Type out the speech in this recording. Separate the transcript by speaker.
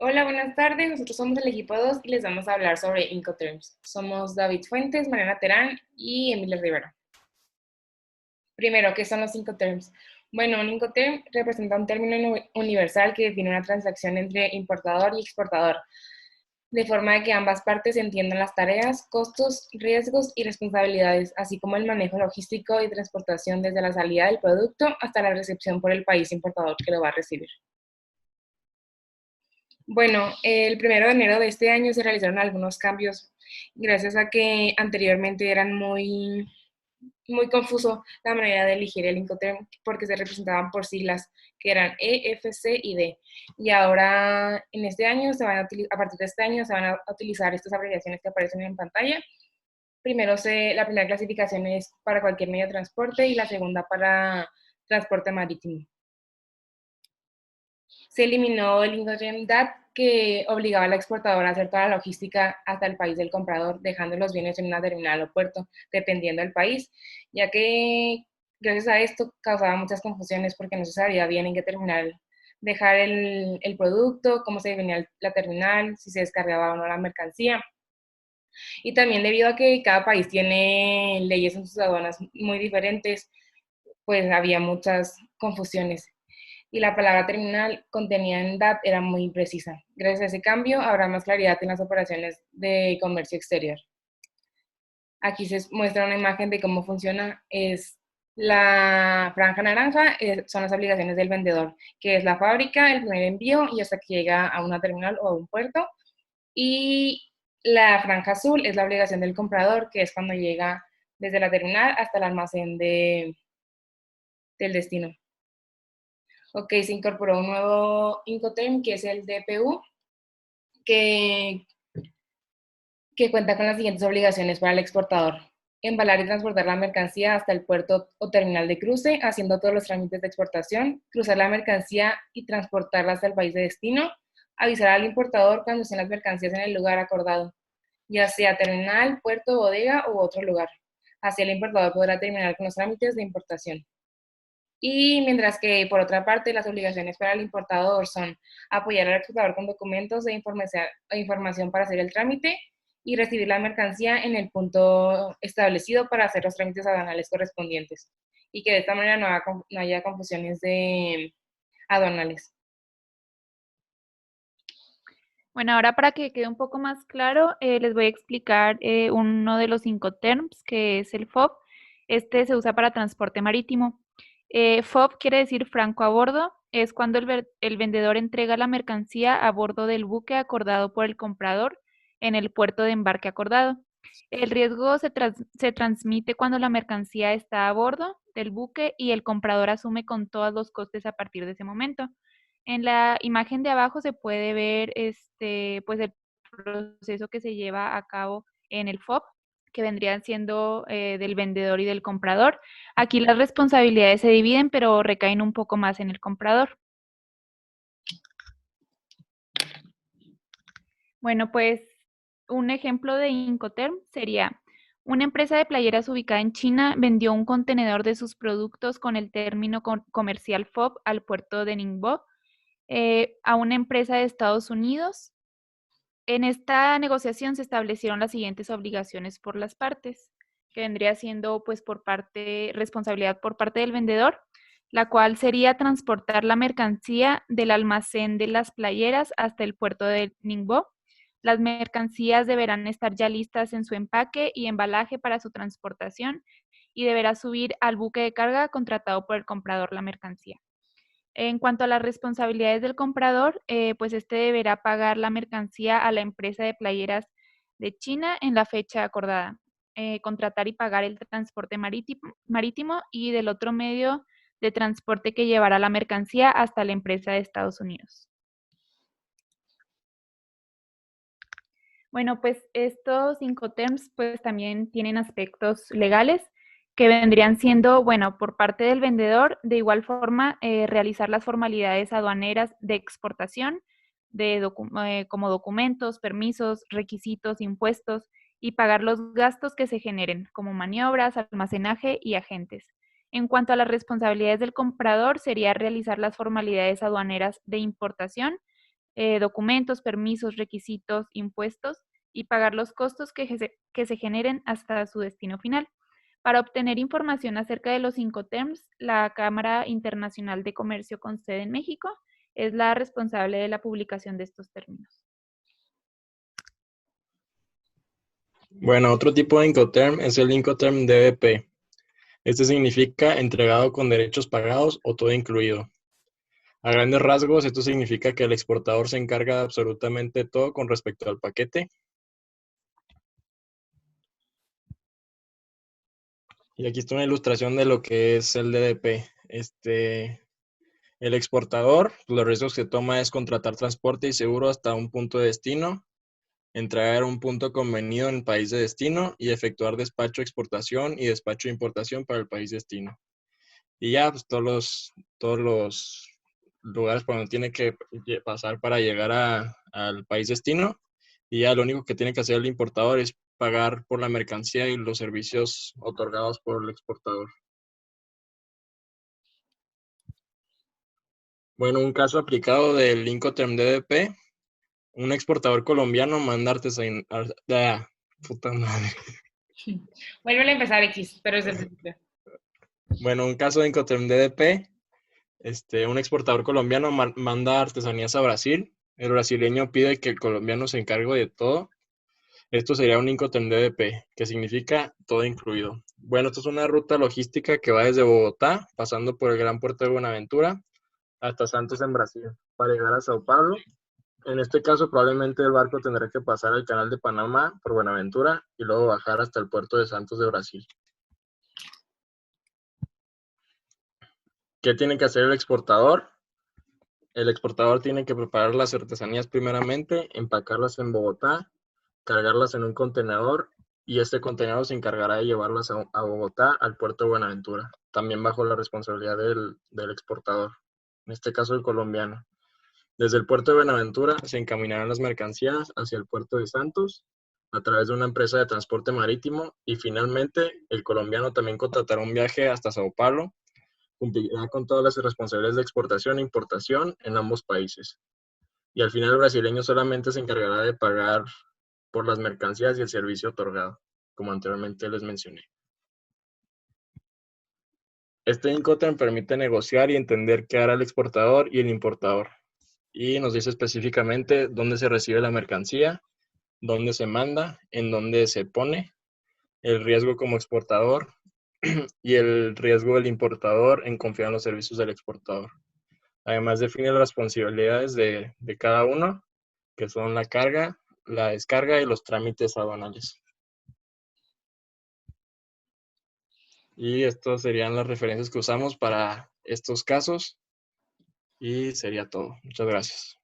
Speaker 1: Hola, buenas tardes. Nosotros somos el equipo 2 y les vamos a hablar sobre Incoterms. Somos David Fuentes, Mariana Terán y Emilia Rivera. Primero, ¿qué son los Incoterms? Bueno, un Incoterm representa un término universal que define una transacción entre importador y exportador, de forma de que ambas partes entiendan las tareas, costos, riesgos y responsabilidades, así como el manejo logístico y transportación desde la salida del producto hasta la recepción por el país importador que lo va a recibir. Bueno, el 1 de enero de este año se realizaron algunos cambios gracias a que anteriormente eran muy confuso la manera de elegir el Incoterm porque se representaban por siglas que eran E, F, C y D. Y ahora en este año a partir de este año se van a utilizar estas abreviaciones que aparecen en pantalla. La primera clasificación es para cualquier medio de transporte y la segunda para transporte marítimo. Se eliminó el Incoterm DAT que obligaba al exportador a hacer toda la logística hasta el país del comprador, dejando los bienes en una terminal o puerto, dependiendo del país, ya que gracias a esto causaba muchas confusiones porque no se sabía bien en qué terminal dejar el producto, cómo se venía la terminal, si se descargaba o no la mercancía. Y también debido a que cada país tiene leyes en sus aduanas muy diferentes, pues había muchas confusiones y la palabra terminal contenida en DAT era muy imprecisa. Gracias a ese cambio habrá más claridad en las operaciones de comercio exterior. Aquí se muestra una imagen de cómo funciona. Es la franja naranja, son las obligaciones del vendedor, que es la fábrica, el primer envío y hasta que llega a una terminal o a un puerto. Y la franja azul es la obligación del comprador, que es cuando llega desde la terminal hasta el almacén del destino. Ok, se incorporó un nuevo Incoterm que es el DPU, que, que cuenta con las siguientes obligaciones para el exportador. Embalar y transportar la mercancía hasta el puerto o terminal de cruce, haciendo todos los trámites de exportación, cruzar la mercancía y transportarla hasta el país de destino, avisar al importador cuando estén las mercancías en el lugar acordado, ya sea terminal, puerto, bodega u otro lugar. Así el importador podrá terminar con los trámites de importación. Y mientras que, por otra parte, las obligaciones para el importador son apoyar al exportador con documentos e información para hacer el trámite y recibir la mercancía en el punto establecido para hacer los trámites aduanales correspondientes. Y que de esta manera no haya confusiones aduanales.
Speaker 2: Bueno, ahora para que quede un poco más claro, les voy a explicar uno de los Incoterms, que es el FOB. Este se usa para transporte marítimo. FOB quiere decir franco a bordo. Es cuando el vendedor entrega la mercancía a bordo del buque acordado por el comprador en el puerto de embarque acordado. El riesgo se transmite cuando la mercancía está a bordo del buque y el comprador asume con todos los costes a partir de ese momento. En la imagen de abajo se puede ver pues el proceso que se lleva a cabo en el FOB, que vendrían siendo del vendedor y del comprador. Aquí las responsabilidades se dividen, pero recaen un poco más en el comprador. Bueno, pues un ejemplo de Incoterm sería: una empresa de playeras ubicada en China vendió un contenedor de sus productos con el término comercial FOB al puerto de Ningbo a una empresa de Estados Unidos. En esta negociación se establecieron las siguientes obligaciones por las partes, que vendría siendo pues responsabilidad por parte del vendedor, la cual sería transportar la mercancía del almacén de las playeras hasta el puerto de Ningbo. Las mercancías deberán estar ya listas en su empaque y embalaje para su transportación y deberá subir al buque de carga contratado por el comprador la mercancía. En cuanto a las responsabilidades del comprador, pues este deberá pagar la mercancía a la empresa de playeras de China en la fecha acordada, contratar y pagar el transporte marítimo y del otro medio de transporte que llevará la mercancía hasta la empresa de Estados Unidos. Bueno, pues estos Incoterms pues también tienen aspectos legales que vendrían siendo, bueno, por parte del vendedor, de igual forma, realizar las formalidades aduaneras de exportación, como documentos, permisos, requisitos, impuestos, y pagar los gastos que se generen, como maniobras, almacenaje y agentes. En cuanto a las responsabilidades del comprador, sería realizar las formalidades aduaneras de importación, documentos, permisos, requisitos, impuestos y pagar los costos que se generen hasta su destino final. Para obtener información acerca de los Incoterms, la Cámara Internacional de Comercio con sede en México es la responsable de la publicación de estos términos.
Speaker 3: Bueno, otro tipo de Incoterm es el Incoterm DDP. Este significa entregado con derechos pagados o todo incluido. A grandes rasgos, esto significa que el exportador se encarga de absolutamente todo con respecto al paquete. Y aquí está una ilustración de lo que es el DDP. El exportador, los riesgos que toma es contratar transporte y seguro hasta un punto de destino, entregar un punto convenido en el país de destino y efectuar despacho de exportación y despacho de importación para el país destino. Y ya, pues todos los lugares por donde tiene que pasar para llegar al país destino. Y ya lo único que tiene que hacer el importador es pagar por la mercancía y los servicios otorgados por el exportador. Bueno, un caso aplicado del Incoterm DDP. Un exportador colombiano manda artesanía. Puta madre.
Speaker 1: Vuelve a empezar X, pero es el principio.
Speaker 3: Bueno, un caso de Incoterm DDP. Un exportador colombiano manda artesanías a Brasil. El brasileño pide que el colombiano se encargue de todo. Esto sería un Incoterm DDP, que significa todo incluido. Bueno, esto es una ruta logística que va desde Bogotá, pasando por el Gran Puerto de Buenaventura, hasta Santos en Brasil, para llegar a Sao Paulo. En este caso, probablemente el barco tendrá que pasar el canal de Panamá por Buenaventura y luego bajar hasta el puerto de Santos de Brasil. ¿Qué tiene que hacer el exportador? El exportador tiene que preparar las artesanías primeramente, empacarlas en Bogotá, cargarlas en un contenedor y este contenedor se encargará de llevarlas a Bogotá, al puerto de Buenaventura, también bajo la responsabilidad del exportador, en este caso el colombiano. Desde el puerto de Buenaventura se encaminarán las mercancías hacia el puerto de Santos a través de una empresa de transporte marítimo y finalmente el colombiano también contratará un viaje hasta Sao Paulo, cumplirá con todas las responsabilidades de exportación e importación en ambos países. Y al final el brasileño solamente se encargará de pagar por las mercancías y el servicio otorgado, como anteriormente les mencioné. Este Incoterm permite negociar y entender qué hará el exportador y el importador. Y nos dice específicamente dónde se recibe la mercancía, dónde se manda, en dónde se pone, el riesgo como exportador y el riesgo del importador en confiar en los servicios del exportador. Además define las responsabilidades de cada uno, que son la carga, la descarga y los trámites aduanales. Y estas serían las referencias que usamos para estos casos. Y sería todo. Muchas gracias.